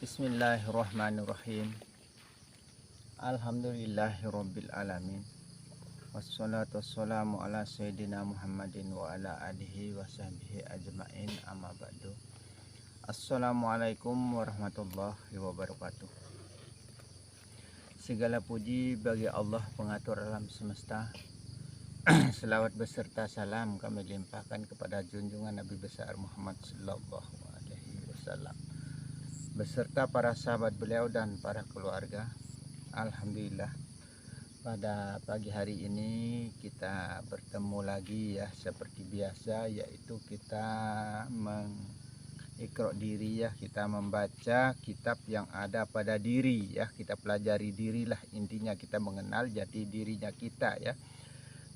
Bismillahirrahmanirrahim. Alhamdulillahirabbil alamin. Wassalatu wassalamu ala sayyidina Muhammadin wa ala alihi wa sahbihi ajmain, amma ba'du. Assalamualaikum warahmatullahi wabarakatuh. Segala puji bagi Allah pengatur alam semesta. Selawat beserta salam kami limpahkan kepada junjungan Nabi besar Muhammad sallallahu alaihi wasallam beserta para sahabat beliau dan para keluarga. Alhamdulillah, pada pagi hari ini kita bertemu lagi ya, seperti biasa, yaitu kita mengiqra diri ya, kita membaca kitab yang ada pada diri ya, kita pelajari dirilah, intinya kita mengenal jati dirinya kita ya,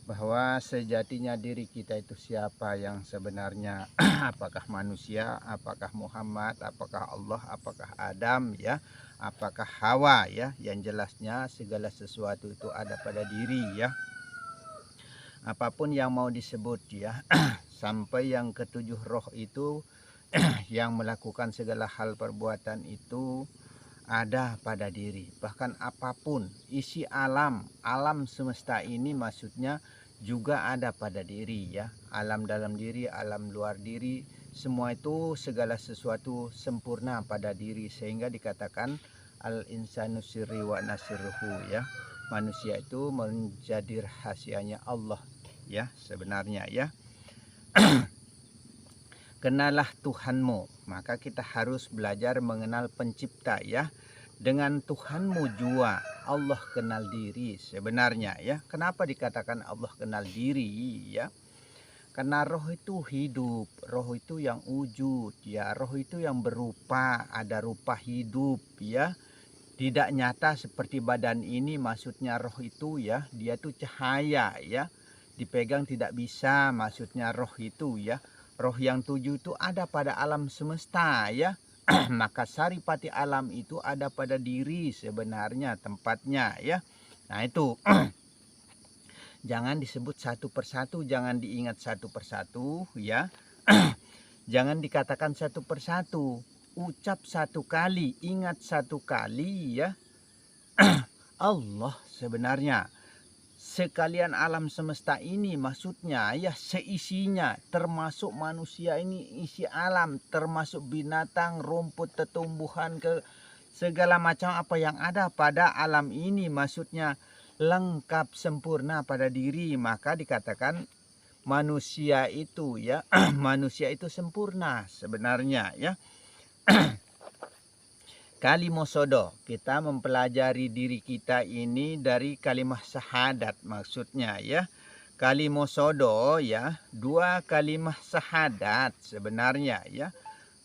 bahwa sejatinya diri kita itu siapa yang sebenarnya. Apakah manusia, apakah Muhammad, apakah Allah, apakah Adam ya, apakah Hawa ya. Yang jelasnya segala sesuatu itu ada pada diri ya, apapun yang mau disebut ya. Sampai yang ketujuh roh itu yang melakukan segala hal perbuatan itu ada pada diri. Bahkan apapun isi alam semesta ini maksudnya juga ada pada diri ya. Alam dalam diri, alam luar diri, semua itu segala sesuatu sempurna pada diri, sehingga dikatakan al insanu sirri wa nasirruhu ya. Manusia itu menjadi rahasianya Allah ya sebenarnya ya. Kenalah Tuhanmu, maka kita harus belajar mengenal pencipta ya. Dengan Tuhanmu jua, Allah kenal diri sebenarnya ya. Kenapa dikatakan Allah kenal diri ya? Karena roh itu hidup, roh itu yang wujud ya, roh itu yang berupa, ada rupa hidup ya. Tidak nyata seperti badan ini, maksudnya roh itu ya, dia tuh cahaya ya. Dipegang tidak bisa, maksudnya roh itu ya. Roh yang tujuh itu ada pada alam semesta ya. Maka saripati alam itu ada pada diri sebenarnya tempatnya ya. Nah itu jangan disebut satu persatu, jangan diingat satu persatu ya. Jangan dikatakan satu persatu, ucap satu kali, ingat satu kali ya. Allah sebenarnya. Sekalian alam semesta ini maksudnya ya, seisinya, termasuk manusia ini isi alam, termasuk binatang, rumput, tetumbuhan, ke segala macam apa yang ada pada alam ini maksudnya lengkap sempurna pada diri. Maka dikatakan manusia itu ya, manusia itu sempurna sebenarnya ya. Kalimosodo, kita mempelajari diri kita ini dari kalimah syahadat maksudnya ya. Kalimosodo ya, dua kalimah syahadat sebenarnya ya.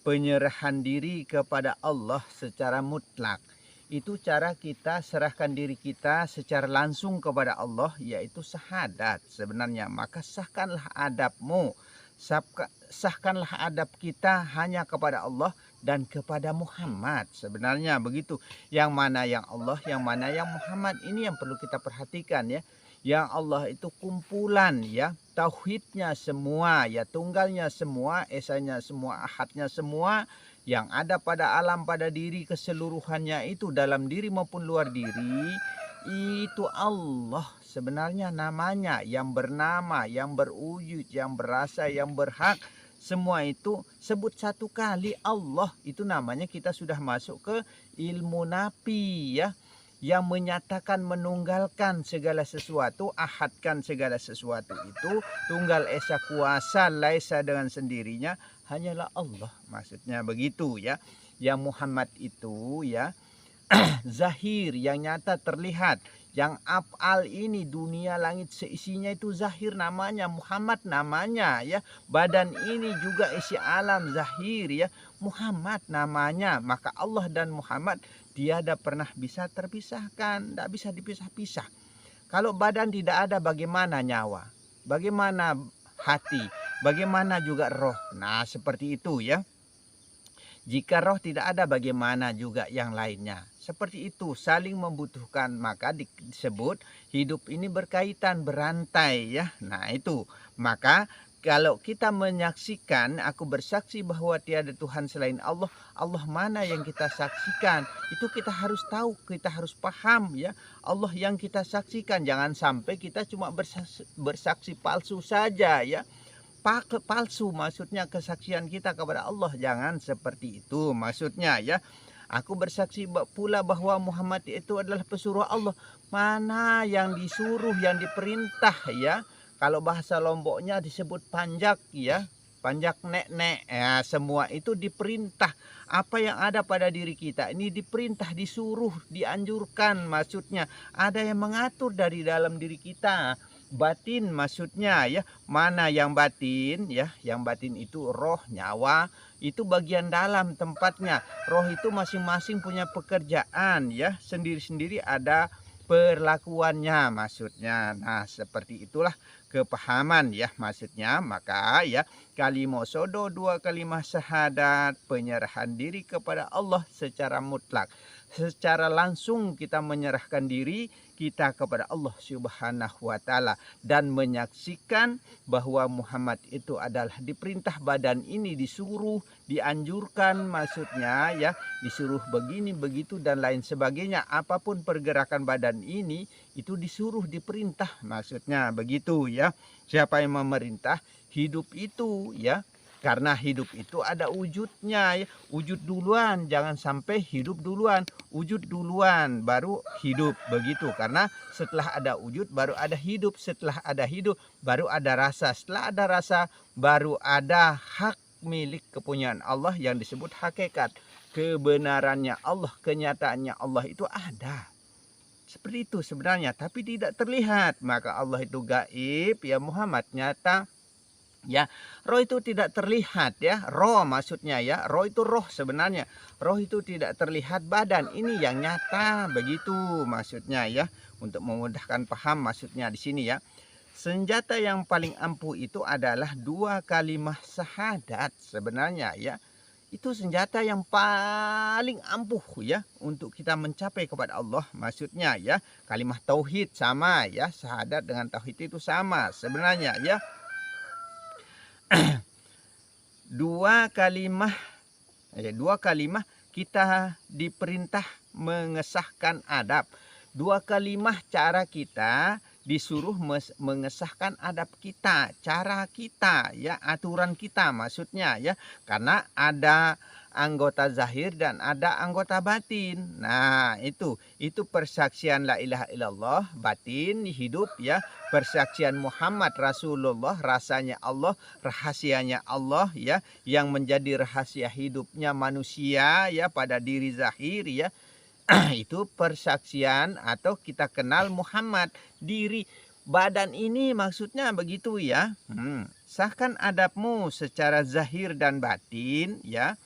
Penyerahan diri kepada Allah secara mutlak. Itu cara kita serahkan diri kita secara langsung kepada Allah, yaitu syahadat sebenarnya. Maka sahkanlah adabmu, sahkanlah adab kita hanya kepada Allah dan kepada Muhammad sebenarnya begitu. Yang mana yang Allah, yang mana yang Muhammad, ini yang perlu kita perhatikan ya. Yang Allah itu kumpulan ya, tauhidnya semua ya, tunggalnya semua, esanya semua, ahadnya semua, yang ada pada alam, pada diri keseluruhannya itu, dalam diri maupun luar diri, itu Allah sebenarnya namanya, yang bernama, yang berwujud, yang berasa, yang berhak. Semua itu sebut satu kali Allah, itu namanya kita sudah masuk ke ilmu nafi ya, yang menyatakan menunggalkan segala sesuatu, ahadkan segala sesuatu itu, tunggal esa kuasa, laisa dengan sendirinya, hanyalah Allah, maksudnya begitu ya. Yang Muhammad itu ya zahir, yang nyata terlihat. Yang af'al ini, dunia langit seisinya itu zahir namanya, Muhammad namanya ya. Badan ini juga isi alam zahir ya, Muhammad namanya. Maka Allah dan Muhammad tiada pernah bisa terpisahkan, tidak bisa dipisah-pisah. Kalau badan tidak ada, bagaimana nyawa? Bagaimana hati? Bagaimana juga roh? Nah seperti itu ya. Jika roh tidak ada, bagaimana juga yang lainnya? Seperti itu, saling membutuhkan. Maka disebut hidup ini berkaitan, berantai ya. Nah itu, maka Kalau kita menyaksikan, aku bersaksi bahwa tiada Tuhan selain Allah. Allah mana yang kita saksikan? Itu kita harus tahu, kita harus paham ya. Allah yang kita saksikan. Jangan sampai kita cuma bersaksi palsu saja ya. Palsu maksudnya kesaksian kita kepada Allah. Jangan seperti itu maksudnya ya. Aku bersaksi pula bahwa Muhammad itu adalah pesuruh Allah. Mana yang disuruh, yang diperintah ya. Kalau bahasa Lomboknya disebut panjak ya, panjak nek-nek ya, semua itu diperintah. Apa yang ada pada diri kita ini diperintah, disuruh, dianjurkan maksudnya. Ada yang mengatur dari dalam diri kita. Batin maksudnya ya, mana yang batin ya, yang batin itu roh, nyawa, itu bagian dalam tempatnya. Roh itu masing-masing punya pekerjaan ya, sendiri-sendiri ada perlakuannya maksudnya. Nah seperti itulah kepahaman ya maksudnya. Maka ya kalimah sodo, dua kalimah syahadat, penyerahan diri kepada Allah secara mutlak, secara langsung kita menyerahkan diri kita kepada Allah Subhanahu wa taala dan menyaksikan bahwa Muhammad itu adalah diperintah badan ini, disuruh, dianjurkan maksudnya ya, disuruh begini begitu dan lain sebagainya. Apapun pergerakan badan ini itu disuruh, diperintah maksudnya begitu ya. Siapa yang memerintah? Hidup itu ya. Karena hidup itu ada wujudnya ya. Wujud duluan, jangan sampai hidup duluan. Wujud duluan baru hidup begitu. Karena setelah ada wujud baru ada hidup. Setelah ada hidup baru ada rasa. Setelah ada rasa baru ada hak milik kepunyaan Allah yang disebut hakikat. Kebenarannya Allah, kenyataannya Allah itu ada. Seperti itu sebenarnya, tapi tidak terlihat. Maka Allah itu gaib ya, Muhammad nyata. Ya, roh itu tidak terlihat ya, roh maksudnya ya, roh itu roh sebenarnya, roh itu tidak terlihat, badan ini yang nyata begitu maksudnya ya, untuk memudahkan paham maksudnya di sini ya. Senjata yang paling ampuh itu adalah dua kalimah syahadat sebenarnya ya, itu senjata yang paling ampuh ya untuk kita mencapai kepada Allah maksudnya ya. Kalimah tauhid sama ya, syahadat dengan tauhid itu sama sebenarnya ya. Dua kalimah kita diperintah mengesahkan adab. Dua kalimah cara kita disuruh mengesahkan adab kita, cara kita ya, aturan kita maksudnya ya. Karena ada anggota zahir dan ada anggota batin. Nah itu persaksian la ilaha illallah batin hidup ya, persaksian Muhammad Rasulullah rasanya Allah, rahasianya Allah ya, yang menjadi rahasia hidupnya manusia ya pada diri zahir ya. Itu persaksian atau kita kenal Muhammad, diri badan ini maksudnya begitu ya. Sahkan adabmu secara zahir dan batin ya.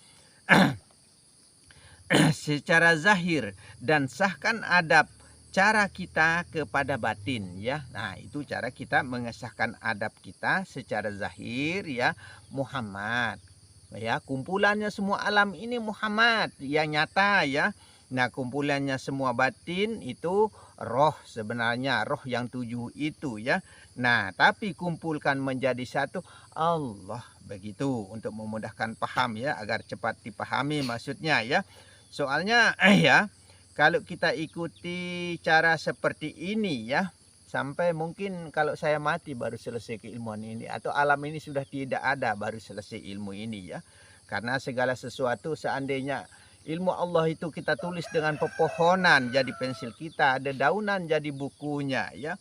Secara zahir dan sahkan adab cara kita kepada batin ya. Nah itu cara kita mengesahkan adab kita secara zahir ya, Muhammad ya, kumpulannya semua alam ini Muhammad yang nyata ya. Nah kumpulannya semua batin itu roh sebenarnya, roh yang tujuh itu ya. Nah tapi kumpulkan menjadi satu Allah begitu, untuk memudahkan paham ya, agar cepat dipahami maksudnya ya. Soalnya ya kalau kita ikuti cara seperti ini ya, sampai mungkin kalau saya mati baru selesai keilmuan ini, atau alam ini sudah tidak ada baru selesai ilmu ini ya. Karena segala sesuatu seandainya ilmu Allah itu kita tulis dengan pepohonan jadi pensil kita, ada daunan jadi bukunya ya,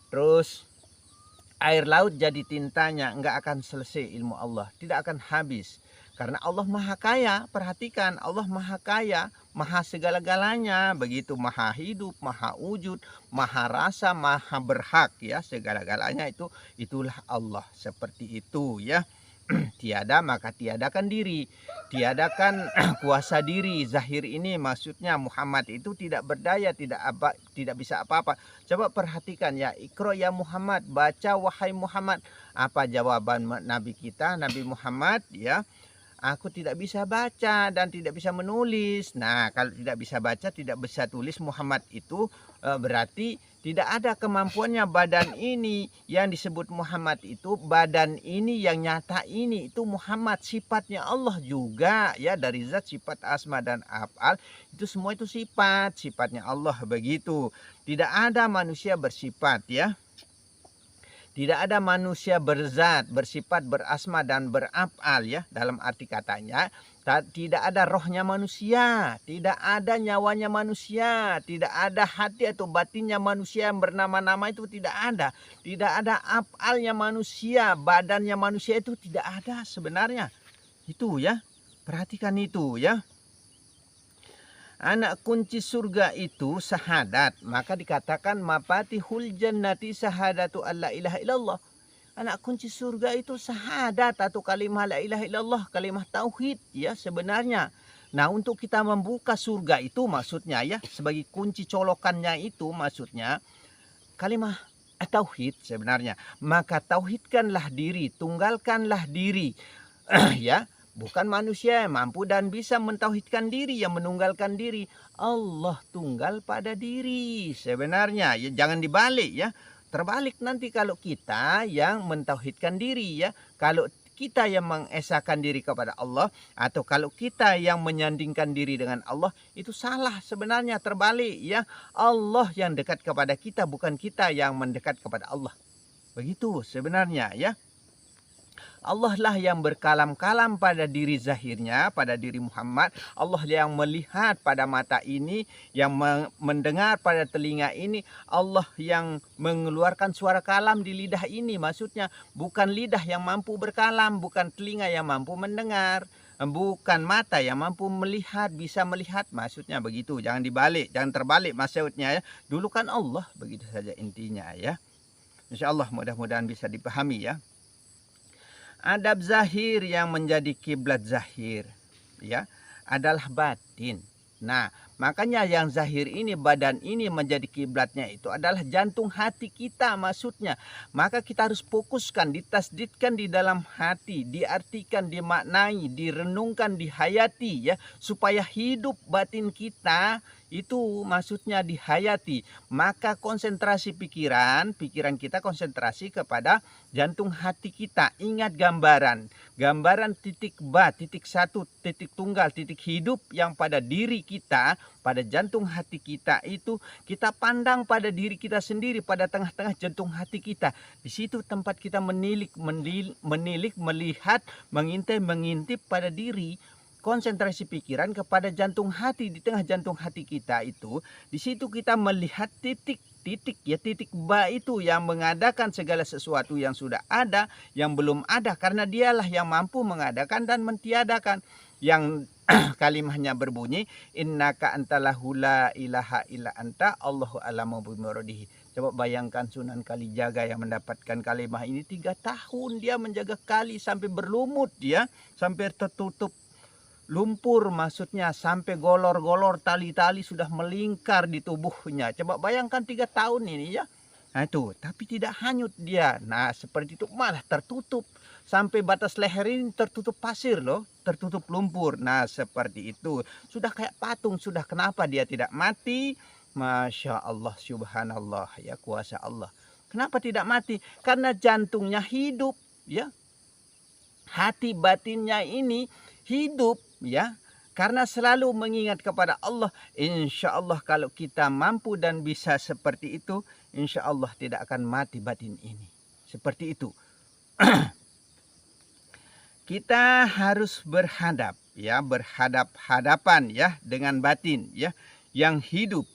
terus air laut jadi tintanya, enggak akan selesai ilmu Allah, tidak akan habis. Karena Allah maha kaya, perhatikan, Allah maha kaya, maha segala-galanya, begitu, maha hidup, maha wujud, maha rasa, maha berhak ya, segala-galanya itulah Allah, seperti itu ya. Tiada maka tiadakan diri, tiadakan kuasa diri zahir ini maksudnya. Muhammad itu tidak berdaya, tidak bisa apa-apa. Coba perhatikan ya, Iqra ya Muhammad, baca wahai Muhammad. Apa jawaban Nabi kita, Nabi Muhammad ya? Aku tidak bisa baca dan tidak bisa menulis. Nah kalau tidak bisa baca, tidak bisa tulis, Muhammad itu berarti Tidak ada kemampuannya badan ini yang disebut Muhammad itu, badan ini yang nyata ini itu Muhammad, sifatnya Allah juga ya, dari zat, sifat, asma dan af'al itu semua itu sifatnya Allah begitu. Tidak ada manusia bersifat ya. Tidak ada manusia berzat, bersifat, berasma dan beraf'al ya. Dalam arti katanya, tidak ada rohnya manusia, tidak ada nyawanya manusia, tidak ada hati atau batinnya manusia yang bernama-nama itu tidak ada. Tidak ada af'alnya manusia, badannya manusia itu tidak ada sebenarnya. Itu ya. Perhatikan itu ya. Anak kunci surga itu syahadat, maka dikatakan mafatihul jannati syahadatu alla ilaha illallah. Anak kunci surga itu syahadat atau kalimah la ilaha illallah, kalimah tauhid ya sebenarnya. Nah, untuk kita membuka surga itu maksudnya ya, sebagai kunci colokannya itu maksudnya kalimah tauhid sebenarnya. Maka tauhidkanlah diri, tunggalkanlah diri ya. Bukan manusia yang mampu dan bisa mentauhidkan diri, yang menunggalkan diri. Allah tunggal pada diri sebenarnya. Ya, jangan dibalik ya. Terbalik nanti kalau kita yang mentauhidkan diri ya. Kalau kita yang mengesahkan diri kepada Allah, atau kalau kita yang menyandingkan diri dengan Allah, itu salah sebenarnya, terbalik ya. Allah yang dekat kepada kita, bukan kita yang mendekat kepada Allah. Begitu sebenarnya ya. Allah lah yang berkalam-kalam pada diri zahirnya, pada diri Muhammad. Allah yang melihat pada mata ini, yang mendengar pada telinga ini. Allah yang mengeluarkan suara kalam di lidah ini. Maksudnya bukan lidah yang mampu berkalam, bukan telinga yang mampu mendengar, bukan mata yang mampu melihat, bisa melihat. Maksudnya begitu, jangan dibalik, jangan terbalik maksudnya ya. Dulu kan Allah, begitu saja intinya ya. Insya Allah mudah-mudahan bisa dipahami ya. Adab zahir yang menjadi kiblat zahir ya adalah batin. Nah, makanya yang zahir ini, badan ini menjadi kiblatnya itu adalah jantung hati kita maksudnya. Maka kita harus fokuskan, ditasdidkan di dalam hati, diartikan, dimaknai, direnungkan, dihayati ya, supaya hidup batin kita itu maksudnya dihayati. Maka konsentrasi pikiran kita konsentrasi kepada jantung hati kita. Ingat gambaran titik ba, titik satu, titik tunggal, titik hidup yang pada diri kita, pada jantung hati kita itu kita pandang pada diri kita sendiri, pada tengah-tengah jantung hati kita. Di situ tempat kita menilik, melihat, mengintai, mengintip pada diri. Konsentrasi pikiran kepada jantung hati, di tengah jantung hati kita itu, di situ kita melihat titik ba itu yang mengadakan segala sesuatu yang sudah ada, yang belum ada, karena dialah yang mampu mengadakan dan mentiadakan. Yang kalimahnya berbunyi innaka antalahu la ilaha illa anta Allahu a'lamu bimuradihi. Coba bayangkan Sunan Kalijaga yang mendapatkan kalimah ini 3 tahun dia menjaga kali sampai berlumut ya, sampai tertutup lumpur, maksudnya sampai golor-golor, tali-tali sudah melingkar di tubuhnya. Coba bayangkan 3 tahun ini ya. Nah itu, tapi tidak hanyut dia. Nah seperti itu, malah tertutup. Sampai batas leher ini tertutup pasir loh, tertutup lumpur. Nah seperti itu. Sudah kayak patung, sudah. Kenapa dia tidak mati? Masya Allah, subhanallah ya, kuasa Allah. Kenapa tidak mati? Karena jantungnya hidup ya. Hati batinnya ini hidup ya, karena selalu mengingat kepada Allah. Insya Allah kalau kita mampu dan bisa seperti itu, insya Allah tidak akan mati batin ini. Seperti itu. Kita harus berhadap ya, berhadap-hadapan ya dengan batin ya, yang hidup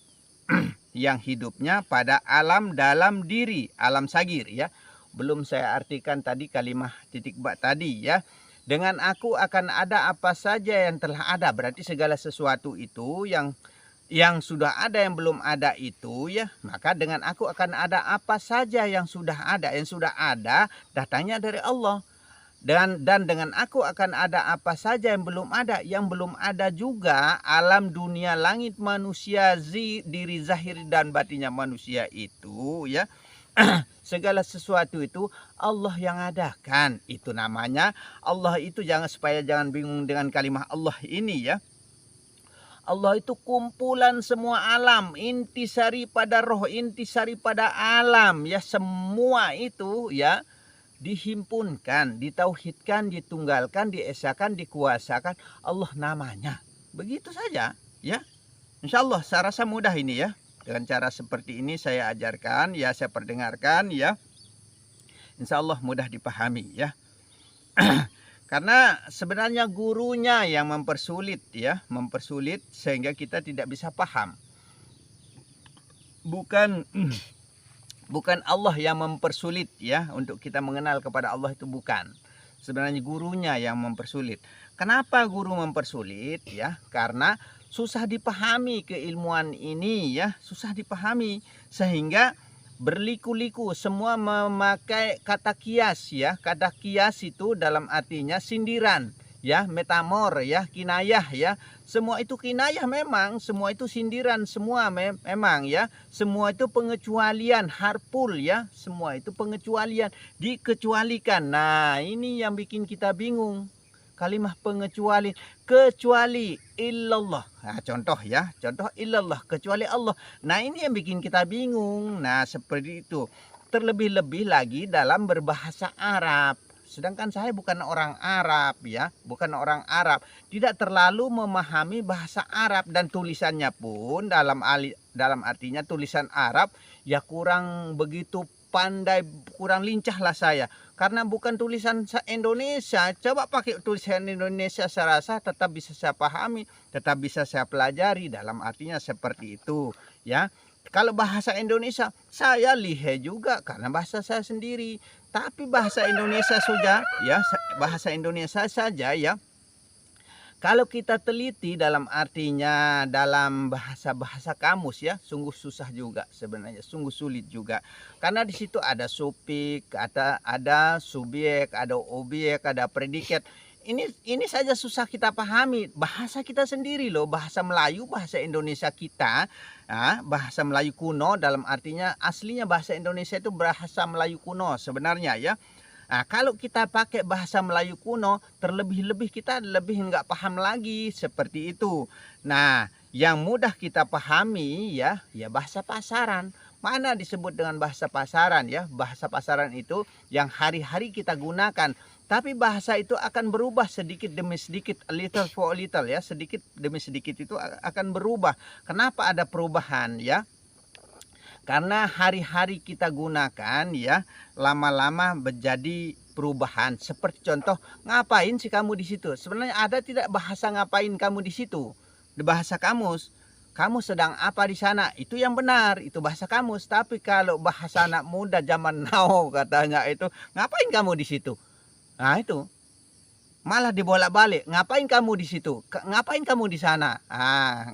yang hidupnya pada alam dalam diri, alam sagir ya. Belum saya artikan tadi kalimah titik ba tadi ya. Dengan aku akan ada apa saja yang telah ada. Berarti segala sesuatu itu yang sudah ada, yang belum ada itu ya. Maka dengan aku akan ada apa saja yang sudah ada. Yang sudah ada datangnya dari Allah. Dan dengan aku akan ada apa saja yang belum ada. Yang belum ada juga alam dunia langit manusia, diri zahir dan batinnya manusia itu ya. Segala sesuatu itu Allah yang adakan. Itu namanya Allah itu, supaya jangan bingung dengan kalimah Allah ini ya. Allah itu kumpulan semua alam, intisari pada roh, intisari pada alam, ya semua itu ya dihimpunkan, ditauhidkan, ditunggalkan, diesakan, dikuasakan Allah namanya. Begitu saja ya. Insya Allah saya rasa mudah ini ya. Dengan cara seperti ini saya ajarkan ya, saya perdengarkan ya. Insya Allah mudah dipahami ya. Karena sebenarnya gurunya yang mempersulit ya, mempersulit sehingga kita tidak bisa paham. Bukan Allah yang mempersulit ya untuk kita mengenal kepada Allah, itu bukan. Sebenarnya gurunya yang mempersulit. Kenapa guru mempersulit ya? Karena susah dipahami keilmuan ini ya, susah dipahami sehingga berliku-liku, semua memakai kata kias ya. Kata kias itu dalam artinya sindiran ya, metamor ya, kinayah ya. Semua itu kinayah memang, semua itu sindiran, semua memang ya. Semua itu pengecualian, harpul ya. Semua itu pengecualian, dikecualikan. Nah, ini yang bikin kita bingung. Kalimah pengecuali, kecuali illallah. Nah, contoh ya, contoh illallah, kecuali Allah. Nah, ini yang bikin kita bingung. Nah, seperti itu. Terlebih-lebih lagi dalam berbahasa Arab. Sedangkan saya bukan orang Arab ya, bukan orang Arab. Tidak terlalu memahami bahasa Arab, dan tulisannya pun dalam artinya tulisan Arab ya kurang begitu pandai, kurang lincah lah saya. Karena bukan tulisan Indonesia. Coba pakai tulisan Indonesia, saya rasa tetap bisa saya pahami, tetap bisa saya pelajari. Dalam artinya seperti itu ya. Kalau bahasa Indonesia saya lihai juga karena bahasa saya sendiri. Tapi bahasa Indonesia saja ya, bahasa Indonesia saja ya. Kalau kita teliti dalam artinya, dalam bahasa kamus ya, sungguh susah juga sebenarnya, sungguh sulit juga. Karena di situ ada subjek, ada subjek, ada objek, ada predikat. Ini saja susah kita pahami. Bahasa kita sendiri loh, bahasa Melayu, bahasa Indonesia kita, bahasa Melayu kuno, dalam artinya aslinya bahasa Indonesia itu bahasa Melayu kuno sebenarnya ya. Nah, kalau kita pakai bahasa Melayu kuno, terlebih-lebih kita lebih nggak paham lagi seperti itu. Nah, yang mudah kita pahami ya bahasa pasaran. Mana disebut dengan bahasa pasaran ya? Bahasa pasaran itu yang hari-hari kita gunakan. Tapi bahasa itu akan berubah sedikit demi sedikit, a little for a little ya, sedikit demi sedikit itu akan berubah. Kenapa ada perubahan ya? Karena hari-hari kita gunakan ya, lama-lama menjadi perubahan. Seperti contoh, ngapain sih kamu di situ? Sebenarnya ada tidak bahasa ngapain kamu di situ? Di bahasa kamus, kamu sedang apa di sana? Itu yang benar, itu bahasa kamus. Tapi kalau bahasa anak muda zaman now katanya itu, ngapain kamu di situ? Nah, itu malah dibolak-balik. Ngapain kamu di situ? Ngapain kamu di sana?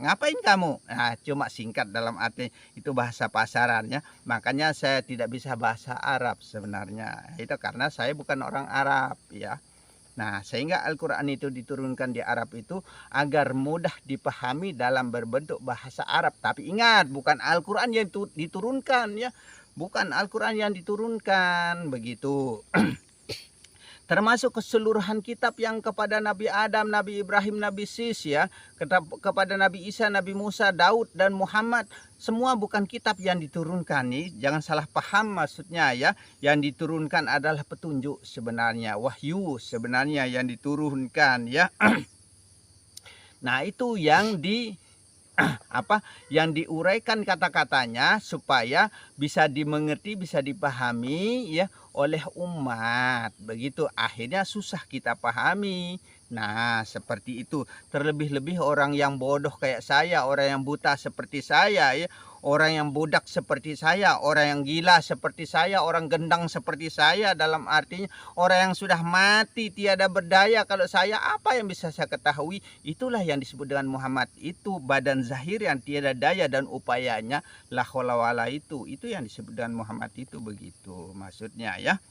Ngapain kamu? Cuma singkat dalam arti itu bahasa pasarannya. Makanya saya tidak bisa bahasa Arab sebenarnya. Itu karena saya bukan orang Arab ya. Nah, sehingga Al-Quran itu diturunkan di Arab itu agar mudah dipahami dalam berbentuk bahasa Arab. Tapi ingat, bukan Al-Quran yang diturunkan ya. Bukan Al-Quran yang diturunkan begitu. Termasuk keseluruhan kitab yang kepada Nabi Adam, Nabi Ibrahim, Nabi Sis ya, kepada Nabi Isa, Nabi Musa, Daud dan Muhammad, semua bukan kitab yang diturunkan nih. Jangan salah paham maksudnya ya. Yang diturunkan adalah petunjuk sebenarnya, wahyu sebenarnya yang diturunkan ya. Nah, itu yang yang diuraikan kata-katanya supaya bisa dimengerti, bisa dipahami ya oleh umat. Begitu akhirnya susah kita pahami. Nah, seperti itu. Terlebih-lebih orang yang bodoh kayak saya, orang yang buta seperti saya ya, orang yang budak seperti saya, orang yang gila seperti saya, orang gendang seperti saya, dalam artinya orang yang sudah mati tiada berdaya. Kalau saya, apa yang bisa saya ketahui? Itulah yang disebut dengan Muhammad. Itu badan zahir yang tiada daya dan upayanya la haula wala, itu yang disebut dengan Muhammad itu, begitu maksudnya ya.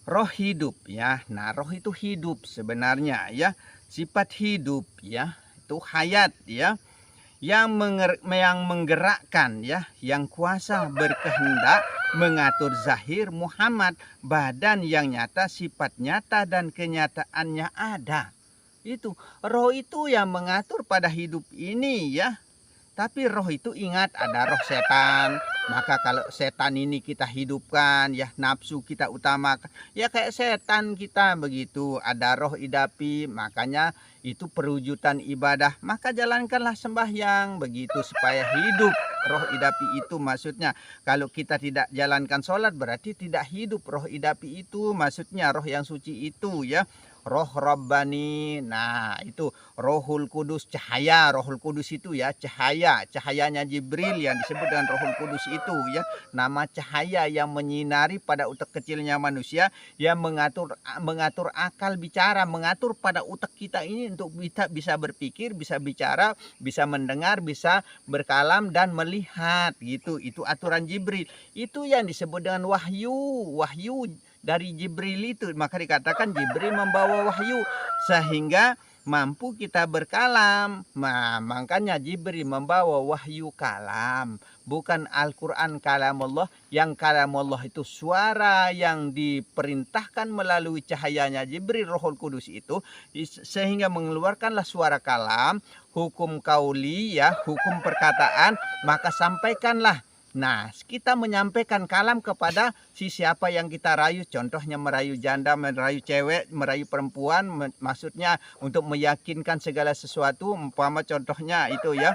Roh hidup ya. Nah, roh itu hidup sebenarnya ya. Sifat hidup ya, itu hayat ya. Yang menggerakkan ya, yang kuasa berkehendak mengatur zahir Muhammad, badan yang nyata, sifat nyata dan kenyataannya ada. Itu roh itu yang mengatur pada hidup ini ya. Tapi roh itu ingat ada roh setan. Maka kalau setan ini kita hidupkan ya, nafsu kita utamakan. Ya kayak setan kita begitu, ada roh idapi, makanya itu perwujudan ibadah. Maka jalankanlah sembahyang begitu supaya hidup roh idapi itu maksudnya. Kalau kita tidak jalankan sholat berarti tidak hidup roh idapi itu, maksudnya roh yang suci itu ya. Roh Rabbani, nah itu Rohul Kudus, cahaya Rohul Kudus itu ya, cahayanya Jibril yang disebut dengan Rohul Kudus itu ya, nama cahaya yang menyinari pada utak kecilnya manusia, yang mengatur akal bicara, mengatur pada utak kita ini untuk kita bisa berpikir, bisa bicara, bisa mendengar, bisa berkalam dan melihat gitu. Itu aturan Jibril. Itu yang disebut dengan wahyu dari Jibril itu. Maka dikatakan Jibril membawa wahyu sehingga mampu kita berkalam. Nah, makanya Jibril membawa wahyu kalam, bukan Al-Quran kalam Allah. Yang kalam Allah itu suara yang diperintahkan melalui cahayanya Jibril Rohul Kudus itu, sehingga mengeluarkanlah suara kalam, hukum kauli ya, hukum perkataan, maka sampaikanlah. Nah, kita menyampaikan kalam kepada siapa yang kita rayu, contohnya merayu janda, merayu cewek, merayu perempuan, maksudnya untuk meyakinkan segala sesuatu, umpama contohnya itu ya.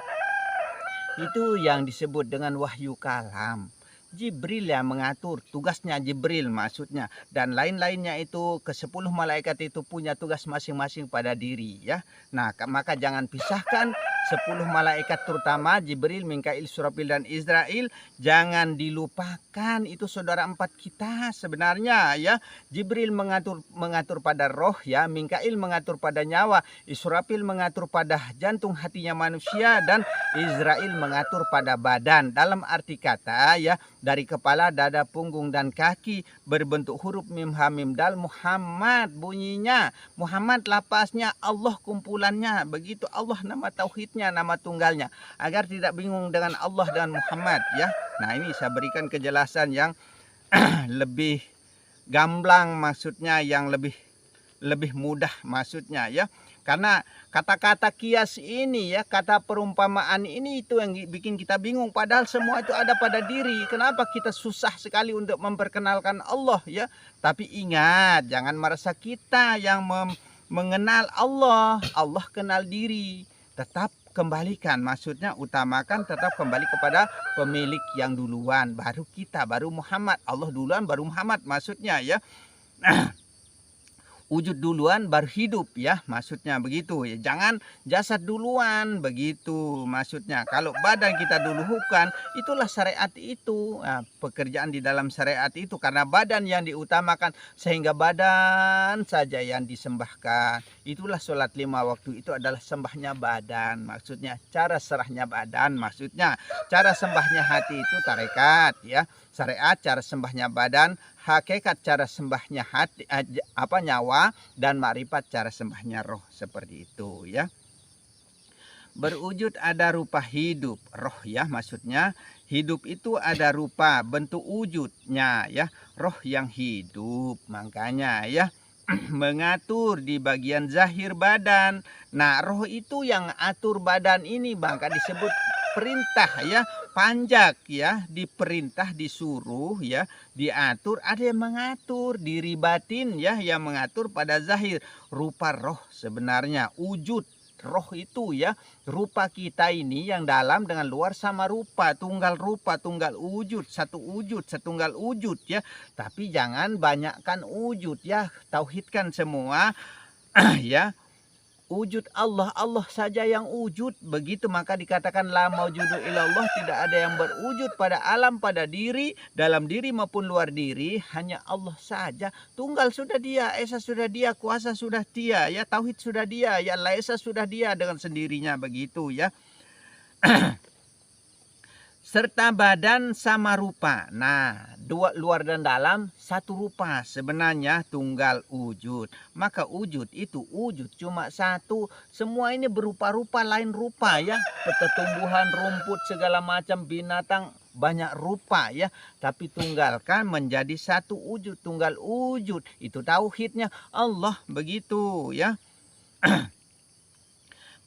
Itu yang disebut dengan wahyu kalam. Jibril yang mengatur, tugasnya Jibril maksudnya. Dan lain-lainnya itu, ke-10 malaikat itu punya tugas masing-masing pada diri ya. Nah, maka jangan pisahkan 10 malaikat terutama Jibril, Mikail, Surafil dan Israel. Jangan dilupakan, itu saudara empat kita sebenarnya ya. Jibril mengatur pada roh ya, Mikail mengatur pada nyawa, Israfil mengatur pada jantung hatinya manusia, dan Israel mengatur pada badan. Dalam arti kata ya, dari kepala, dada, punggung, dan kaki berbentuk huruf mim, ha, mim, dal. Muhammad bunyinya, Muhammad lapasnya, Allah kumpulannya. Begitu Allah nama tauhidnya, nama tunggalnya. Agar tidak bingung dengan Allah dan Muhammad ya. Nah, ini saya berikan kejelasan yang lebih gamblang maksudnya, yang lebih mudah maksudnya ya. Karena kata-kata kias ini ya, kata perumpamaan ini itu yang bikin kita bingung. Padahal semua itu ada pada diri. Kenapa kita susah sekali untuk memperkenalkan Allah ya? Tapi ingat, jangan merasa kita yang mengenal Allah. Allah kenal diri. Tetap kembalikan, maksudnya utamakan, tetap kembali kepada pemilik yang duluan. Baru kita, baru Muhammad. Allah duluan, baru Muhammad maksudnya ya. Wujud duluan baru hidup ya, maksudnya begitu ya. Jangan jasad duluan begitu maksudnya. Kalau badan kita dulukan, itulah syariat itu. Nah, pekerjaan di dalam syariat itu, karena badan yang diutamakan sehingga badan saja yang disembahkan. Itulah sholat 5 waktu itu adalah sembahnya badan, maksudnya cara serahnya badan, maksudnya cara sembahnya hati itu tarekat ya. Syariat cara sembahnya badan, hakikat cara sembahnya hati, nyawa, dan makrifat cara sembahnya roh, seperti itu ya. Berwujud ada rupa hidup, roh ya, maksudnya hidup itu ada rupa bentuk wujudnya ya, roh yang hidup. Makanya ya, mengatur di bagian zahir badan. Nah, roh itu yang atur badan ini, maka disebut perintah ya, panjak ya, diperintah, disuruh ya, diatur. Ada yang mengatur diri batin ya, yang mengatur pada zahir rupa roh sebenarnya, wujud roh itu ya. Rupa kita ini yang dalam dengan luar sama rupa, tunggal wujud, satu wujud, setunggal wujud ya. Tapi jangan banyakkan wujud ya, tauhidkan semua ya. Wujud Allah, Allah saja yang wujud. Begitu maka dikatakan la maujudu illallah, tidak ada yang berwujud pada alam, pada diri, dalam diri maupun luar diri, hanya Allah saja. Tunggal sudah dia, esa sudah dia, kuasa sudah dia ya, tauhid sudah dia ya, la esa sudah dia dengan sendirinya begitu ya. Serta badan sama rupa. Nah, dua, luar dan dalam satu rupa, sebenarnya tunggal wujud. Maka wujud itu wujud cuma satu. Semua ini berupa-rupa, lain rupa ya. Tumbuhan, rumput, segala macam binatang banyak rupa ya. Tapi tunggalkan menjadi satu wujud, tunggal wujud. Itu tauhidnya Allah begitu ya.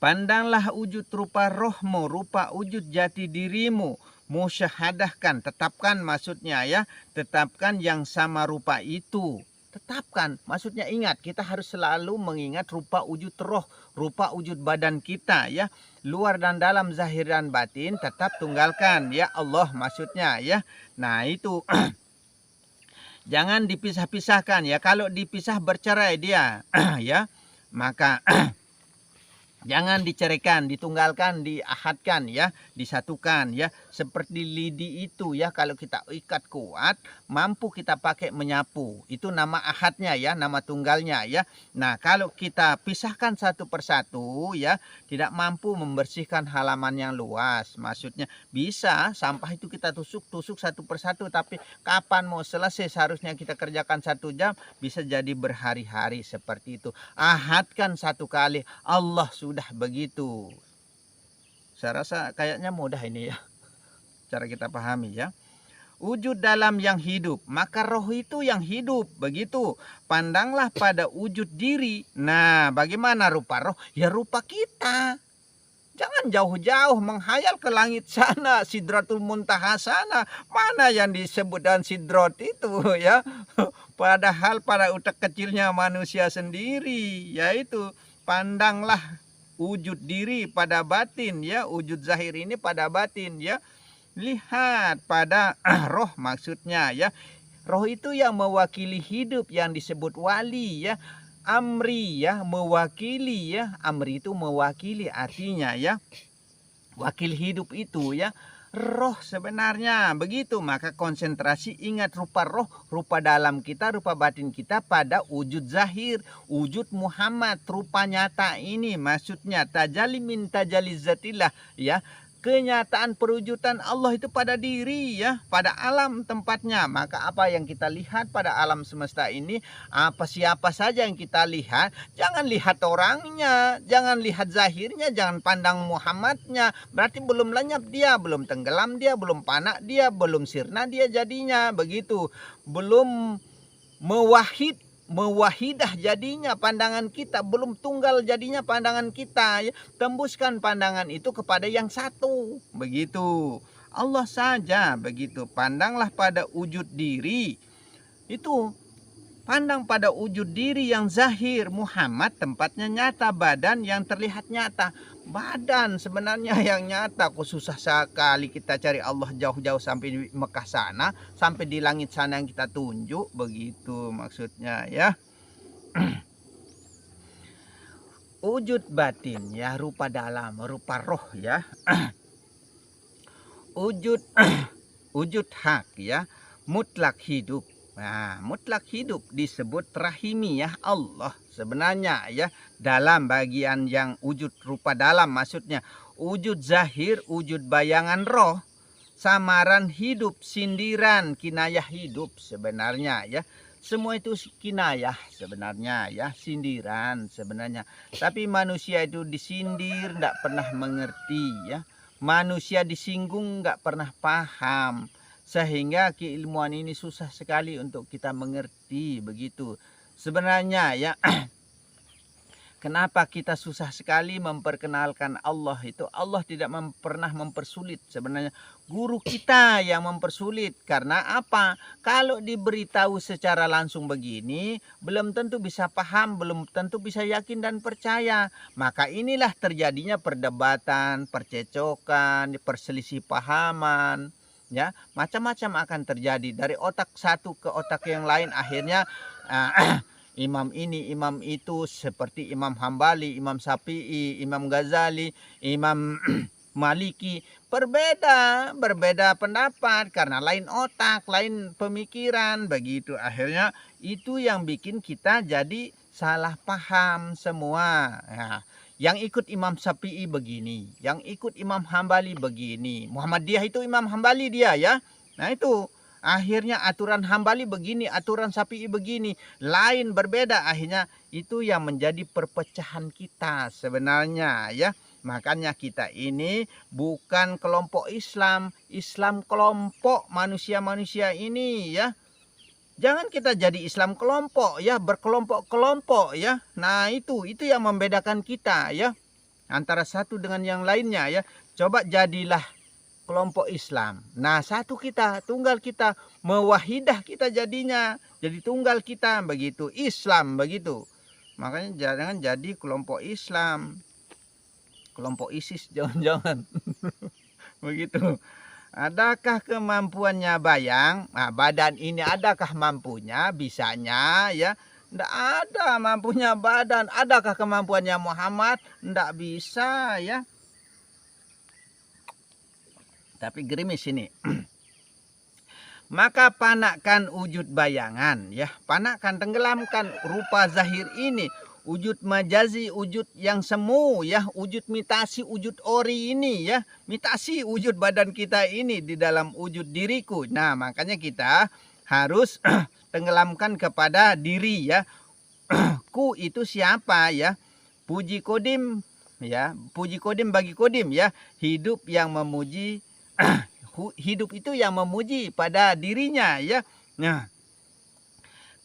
Pandanglah wujud rupa rohmu, rupa wujud jati dirimu. Musyahadahkan, tetapkan maksudnya ya. Tetapkan yang sama rupa itu. Tetapkan, maksudnya ingat, kita harus selalu mengingat rupa wujud roh, rupa wujud badan kita ya. Luar dan dalam, zahir dan batin tetap tunggalkan ya Allah maksudnya ya. Nah itu jangan dipisah-pisahkan ya. Kalau dipisah bercerai dia ya. Maka jangan diceraikan, ditunggalkan, diahadkan ya, disatukan ya. Seperti lidi itu ya, kalau kita ikat kuat, mampu kita pakai menyapu. Itu nama ahadnya ya, nama tunggalnya ya. Nah, kalau kita pisahkan satu persatu ya, tidak mampu membersihkan halaman yang luas. Maksudnya bisa sampah itu kita tusuk-tusuk satu persatu, tapi kapan mau selesai, seharusnya kita kerjakan 1 jam, bisa jadi berhari-hari seperti itu. Ahadkan satu kali, Allah sudah begitu. Saya rasa kayaknya mudah ini ya, cara kita pahami ya. Wujud dalam yang hidup, maka roh itu yang hidup, begitu. Pandanglah pada wujud diri. Nah, bagaimana rupa roh? Ya rupa kita. Jangan jauh-jauh menghayal ke langit sana, Sidratul Muntaha sana. Mana yang disebut dan sidrat itu ya. Padahal pada utak kecilnya manusia sendiri, yaitu pandanglah wujud diri pada batin ya, wujud zahir ini pada batin ya. Lihat pada roh maksudnya ya. Roh itu yang mewakili hidup, yang disebut wali ya. Amri ya, mewakili ya. Amri itu mewakili, artinya ya wakil hidup itu ya. Roh sebenarnya begitu. Maka konsentrasi, ingat rupa roh, rupa dalam kita, rupa batin kita pada wujud zahir, wujud Muhammad, rupa nyata ini. Maksudnya tajalli min tajalli zatillah ya. Kenyataan perwujudan Allah itu pada diri ya, pada alam tempatnya. Maka apa yang kita lihat pada alam semesta ini, apa siapa saja yang kita lihat, jangan lihat orangnya, jangan lihat zahirnya, jangan pandang Muhammadnya. Berarti belum lenyap dia, belum tenggelam dia, belum panak dia, belum sirna dia jadinya, begitu. Belum mewahidah jadinya pandangan kita, belum tunggal jadinya pandangan kita ya. Tembuskan pandangan itu kepada yang satu, begitu. Allah saja begitu. Pandanglah pada wujud diri itu, pandang pada wujud diri yang zahir Muhammad, tempatnya nyata, badan yang terlihat nyata. Badan sebenarnya yang nyata. Kok susah sekali kita cari Allah jauh-jauh sampai di Mekah sana, sampai di langit sana yang kita tunjuk, begitu maksudnya ya. Wujud batin ya, rupa dalam, rupa roh ya. wujud hak ya, mutlak hidup. Nah, mutlak hidup disebut rahimiyah Allah sebenarnya ya, dalam bagian yang wujud rupa dalam, maksudnya wujud zahir, wujud bayangan roh, samaran hidup, sindiran, kinayah hidup sebenarnya ya. Semua itu kinayah sebenarnya ya, sindiran sebenarnya. Tapi manusia itu disindir tidak pernah mengerti ya. Manusia disinggung nggak pernah paham. Sehingga keilmuan ini susah sekali untuk kita mengerti, begitu. Sebenarnya ya, kenapa kita susah sekali memperkenalkan Allah itu? Allah tidak pernah mempersulit. Sebenarnya guru kita yang mempersulit. Karena apa? Kalau diberitahu secara langsung begini, belum tentu bisa paham, belum tentu bisa yakin dan percaya. Maka inilah terjadinya perdebatan, percecokan, perselisih pahaman. Ya, macam-macam akan terjadi dari otak satu ke otak yang lain. Akhirnya imam ini, imam itu, seperti Imam Hambali, Imam Syafi'i, Imam Ghazali, Imam Maliki, berbeda pendapat karena lain otak, lain pemikiran, begitu. Akhirnya itu yang bikin kita jadi salah paham semua ya. Yang ikut Imam Syafi'i begini, yang ikut Imam Hambali begini. Muhammadiyah itu Imam Hambali dia ya. Nah itu akhirnya aturan Hambali begini, aturan Syafi'i begini, lain berbeda. Akhirnya itu yang menjadi perpecahan kita sebenarnya ya. Makanya kita ini bukan kelompok Islam, Islam kelompok manusia-manusia ini ya. Jangan kita jadi Islam kelompok ya, berkelompok-kelompok ya. Nah itu yang membedakan kita ya. antara satu dengan yang lainnya ya. Coba jadilah kelompok Islam. Nah, satu kita, tunggal kita, mewahidah kita jadinya. Jadi tunggal kita, begitu. Islam, begitu. Makanya jangan jadi kelompok Islam. Kelompok ISIS, jangan-jangan. Begitu. Adakah kemampuannya Bayang? Nah, badan ini adakah mampunya, bisanya ya? Tidak ada mampunya badan. Adakah kemampuannya Muhammad? Tidak bisa ya. Tapi gerimis ini. Maka panakkan wujud bayangan ya, panakkan, tenggelamkan rupa zahir ini, wujud majazi, wujud yang semu ya, wujud mitasi, wujud ori ini ya, mitasi wujud badan kita ini di dalam wujud diriku. Nah, makanya kita harus tenggelamkan kepada diri ya. Ku itu siapa ya? Puji kodim ya, puji kodim bagi kodim ya, hidup yang memuji hidup itu yang memuji pada dirinya ya. Nah,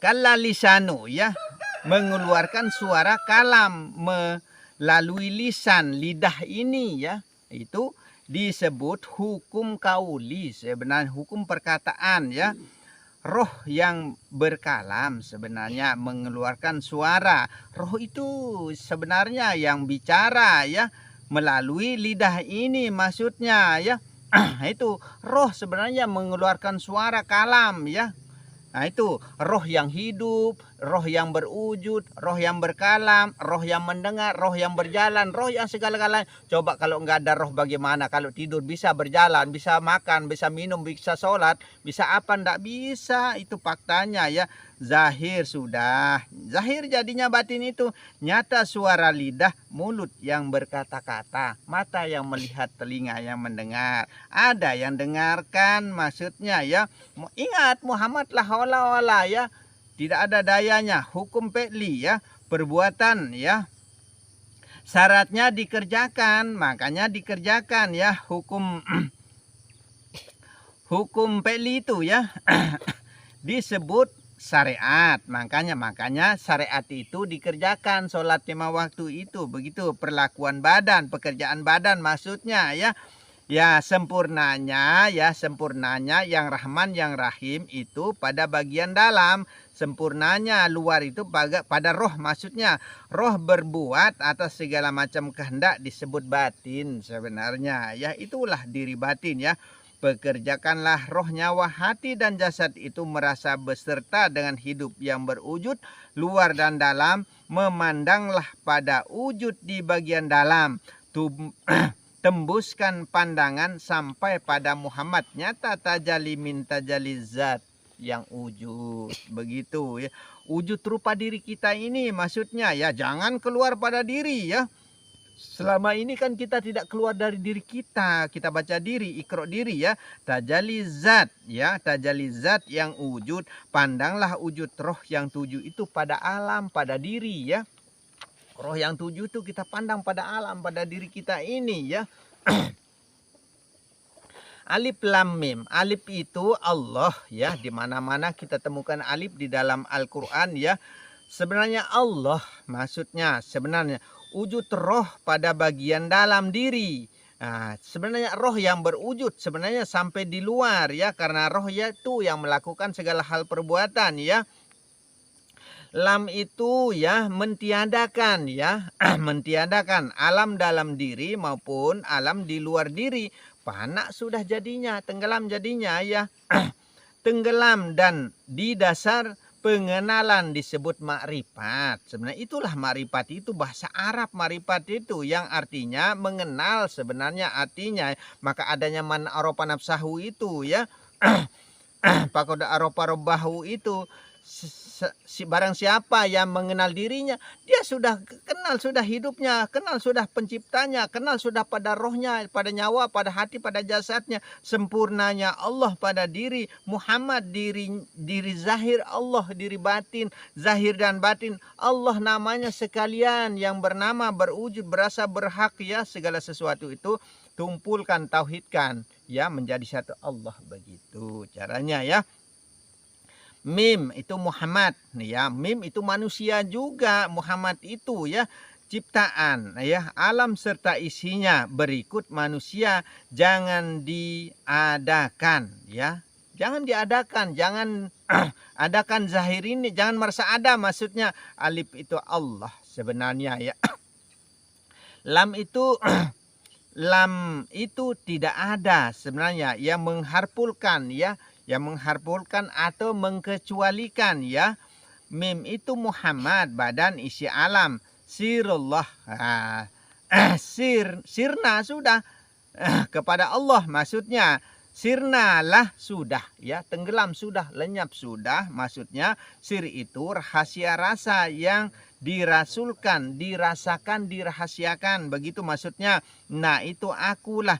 kalla lisanu ya, mengeluarkan suara kalam melalui lisan lidah ini ya, itu disebut hukum kauli, sebenarnya hukum perkataan ya. Roh yang berkalam sebenarnya mengeluarkan suara. Roh itu sebenarnya yang bicara ya, melalui lidah ini maksudnya ya. Itu roh sebenarnya mengeluarkan suara kalam ya. Nah, itu roh yang hidup, roh yang berwujud, roh yang berkalam, roh yang mendengar, roh yang berjalan, roh yang segala-galanya. Coba kalau nggak ada roh bagaimana? Kalau tidur bisa berjalan, bisa makan, bisa minum, bisa sholat, bisa apa? Nggak bisa. Itu faktanya ya. Zahir sudah. Zahir jadinya batin itu. Nyata suara lidah, mulut yang berkata-kata, mata yang melihat, telinga yang mendengar. Ada yang dengarkan maksudnya ya. Ingat Muhammad lah wala ya. Tidak ada dayanya. Hukum pe'li ya. Perbuatan ya. Syaratnya dikerjakan. Makanya dikerjakan ya. Hukum hukum pe'li itu ya. Disebut syariat. Makanya syariat itu dikerjakan. Sholat 5 waktu itu. Begitu perlakuan badan. Pekerjaan badan maksudnya ya. Ya sempurnanya yang Rahman yang Rahim itu pada bagian dalam. Sempurnanya luar itu pada roh maksudnya. Roh berbuat atas segala macam kehendak disebut batin sebenarnya. Ya itulah diri batin ya. Pekerjakanlah roh, nyawa, hati dan jasad itu merasa beserta dengan hidup yang berwujud luar dan dalam. Memandanglah pada wujud di bagian dalam. Tembuskan pandangan sampai pada Muhammad, nyata tajali min tajali zat yang wujud. Begitu ya. Wujud rupa diri kita ini maksudnya ya, jangan keluar pada diri ya. Selama ini kan kita tidak keluar dari diri kita. Kita baca diri, ikro diri ya. Tajali zat ya, tajali zat yang wujud. Pandanglah wujud roh yang 7 itu pada alam, pada diri ya. Roh yang 7 itu kita pandang pada alam, pada diri kita ini ya. Alif lam mim. Alif itu Allah ya. Di mana-mana kita temukan alif di dalam Al-Qur'an ya. Sebenarnya Allah maksudnya sebenarnya wujud roh pada bagian dalam diri. Nah, sebenarnya roh yang berwujud sebenarnya sampai di luar ya, karena roh ya itu yang melakukan segala hal perbuatan ya. Lam itu ya mentiadakan ya, mentiadakan alam dalam diri maupun alam di luar diri. Panak sudah jadinya, tenggelam jadinya ya. Tenggelam dan di dasar pengenalan disebut makrifat. Sebenarnya itulah makrifat itu, bahasa Arab makrifat itu yang artinya mengenal sebenarnya artinya. Maka adanya man aropa nafsahu itu ya. Pakoda aropa robbahu itu. Barang siapa yang mengenal dirinya, dia sudah kenal sudah hidupnya, kenal sudah penciptanya, kenal sudah pada rohnya, pada nyawa, pada hati, pada jasadnya. Sempurnanya Allah pada diri Muhammad, diri zahir Allah, diri batin, zahir dan batin Allah namanya sekalian, yang bernama, berwujud, berasa, berhak ya, segala sesuatu itu tumpulkan, tauhidkan ya, menjadi satu Allah. Begitu caranya ya. Mim itu Muhammad ya, mim itu manusia juga, Muhammad itu ya. ciptaan ya, alam serta isinya berikut manusia jangan diadakan ya. Jangan diadakan, jangan adakan zahir ini, jangan merasa ada, maksudnya alif itu Allah sebenarnya ya. Lam itu lam itu tidak ada sebenarnya, yang mengharpulkan ya, yang mengharpulkan atau mengkecualikan ya. Mim itu Muhammad, badan isi alam, sirullah. Sirna sudah kepada Allah, maksudnya sirnalah sudah ya, tenggelam sudah, lenyap sudah, maksudnya sir itu rahasia rasa yang dirasulkan, dirasakan, dirahasiakan, begitu maksudnya. Nah itu akulah,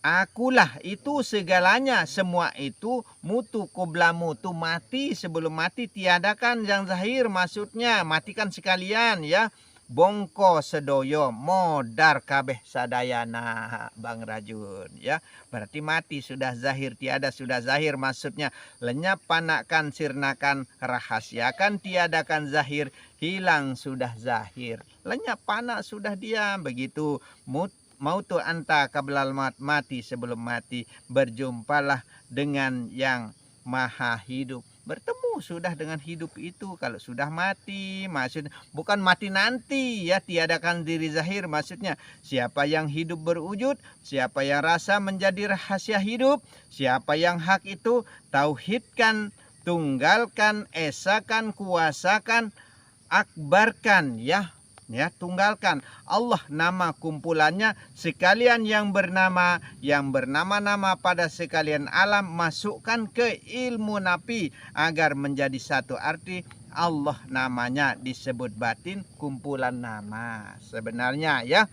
akulah itu segalanya, semua itu mutu qobla mutu, mati sebelum mati, tiadakan yang zahir, maksudnya matikan sekalian ya. Bongko sedoyo modar kabeh sadayana, Bang Rajun ya. Berarti mati sudah zahir, tiada sudah zahir, maksudnya lenyap, panakan, sirnakan, rahasiakan, tiadakan zahir, hilang sudah zahir, lenyap, panak sudah diam, begitu. Mautu anta kablal mati sebelum mati, berjumpalah dengan yang maha hidup. Bertemu sudah dengan hidup itu kalau sudah mati, maksudnya bukan mati nanti ya, tiadakan diri zahir, maksudnya siapa yang hidup berwujud, siapa yang rasa menjadi rahasia hidup, siapa yang hak itu tauhidkan, tunggalkan, esakan, kuasakan, akbarkan ya. Ya, tunggalkan Allah, nama kumpulannya sekalian yang bernama-nama pada sekalian alam, masukkan ke ilmu nafi agar menjadi satu arti. Allah namanya disebut batin, kumpulan nama sebenarnya ya.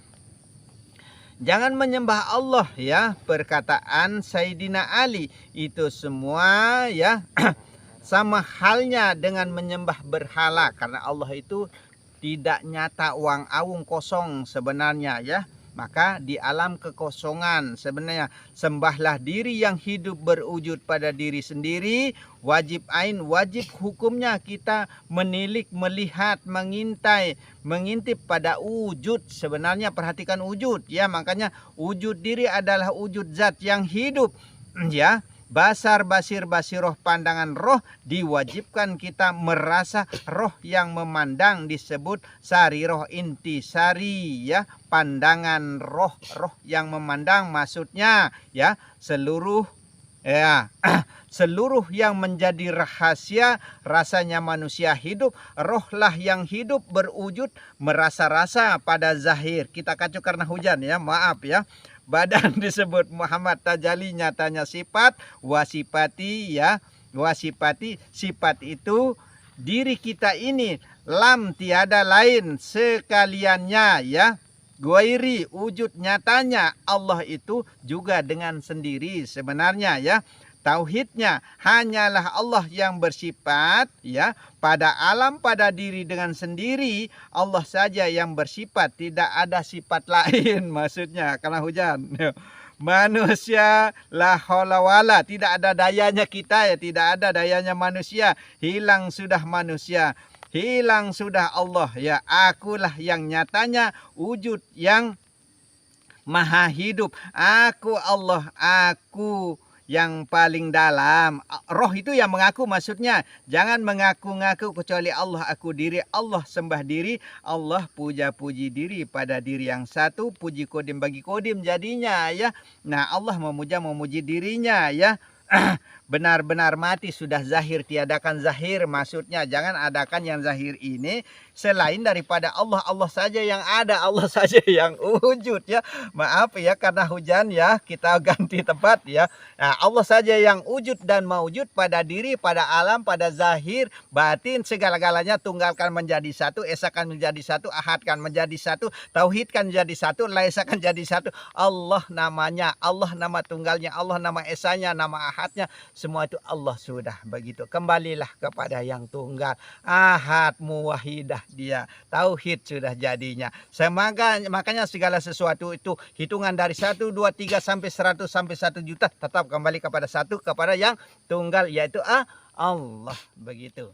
Jangan menyembah Allah ya, perkataan Sayyidina Ali itu semua ya sama halnya dengan menyembah berhala, karena Allah itu tidak nyata, uang awung kosong sebenarnya ya. Maka di alam kekosongan sebenarnya sembahlah diri yang hidup berwujud pada diri sendiri. Wajib ain, wajib hukumnya kita menilik, melihat, mengintai, mengintip pada wujud sebenarnya. Perhatikan wujud ya, makanya wujud diri adalah wujud zat yang hidup ya. Basar, basir, basiroh, pandangan roh, diwajibkan kita merasa roh yang memandang disebut sariroh, inti sari ya, pandangan roh, roh yang memandang, maksudnya ya seluruh ya seluruh yang menjadi rahasia rasanya manusia hidup, rohlah yang hidup berwujud merasa-rasa pada zahir. Kita kacau karena hujan ya, maaf ya. Badan disebut Muhammad, tajali nyatanya sifat, wasipati ya, wasipati sifat itu diri kita ini, lam tiada lain sekaliannya ya, guairi wujud nyatanya Allah itu juga dengan sendiri sebenarnya ya. Tauhidnya hanyalah Allah yang bersifat ya, pada alam, pada diri dengan sendiri Allah saja yang bersifat, tidak ada sifat lain maksudnya karena hujan. Manusia la haula wala, tidak ada dayanya kita ya, tidak ada dayanya manusia, hilang sudah manusia, hilang sudah Allah ya. Akulah yang nyatanya wujud yang maha hidup, aku Allah, aku yang paling dalam. Roh itu yang mengaku, maksudnya jangan mengaku-ngaku kecuali Allah aku diri, Allah sembah diri, Allah puja-puji diri pada diri yang satu, puji kodim bagi kodim jadinya ya. Nah Allah memuja-memuji dirinya ya. Benar-benar mati sudah zahir, tiadakan zahir, maksudnya jangan adakan yang zahir ini selain daripada Allah. Allah saja yang ada, Allah saja yang wujud ya. Maaf ya karena hujan ya, kita ganti tempat ya. Nah, Allah saja yang wujud dan maujud pada diri, pada alam, pada zahir, batin, segala-galanya tunggalkan menjadi satu, esakan menjadi satu, ahadkan menjadi satu, tauhidkan menjadi satu, laisakan jadi satu. Allah namanya, Allah nama tunggalnya, Allah nama esanya, nama ahadnya, semua itu Allah sudah begitu. Kembalilah kepada yang tunggal, ahad, muwahidah dia, tauhid sudah jadinya. Makanya segala sesuatu itu hitungan dari 1, 2, 3 sampai 100 sampai 1 juta tetap kembali kepada satu, kepada yang tunggal, yaitu Allah begitu.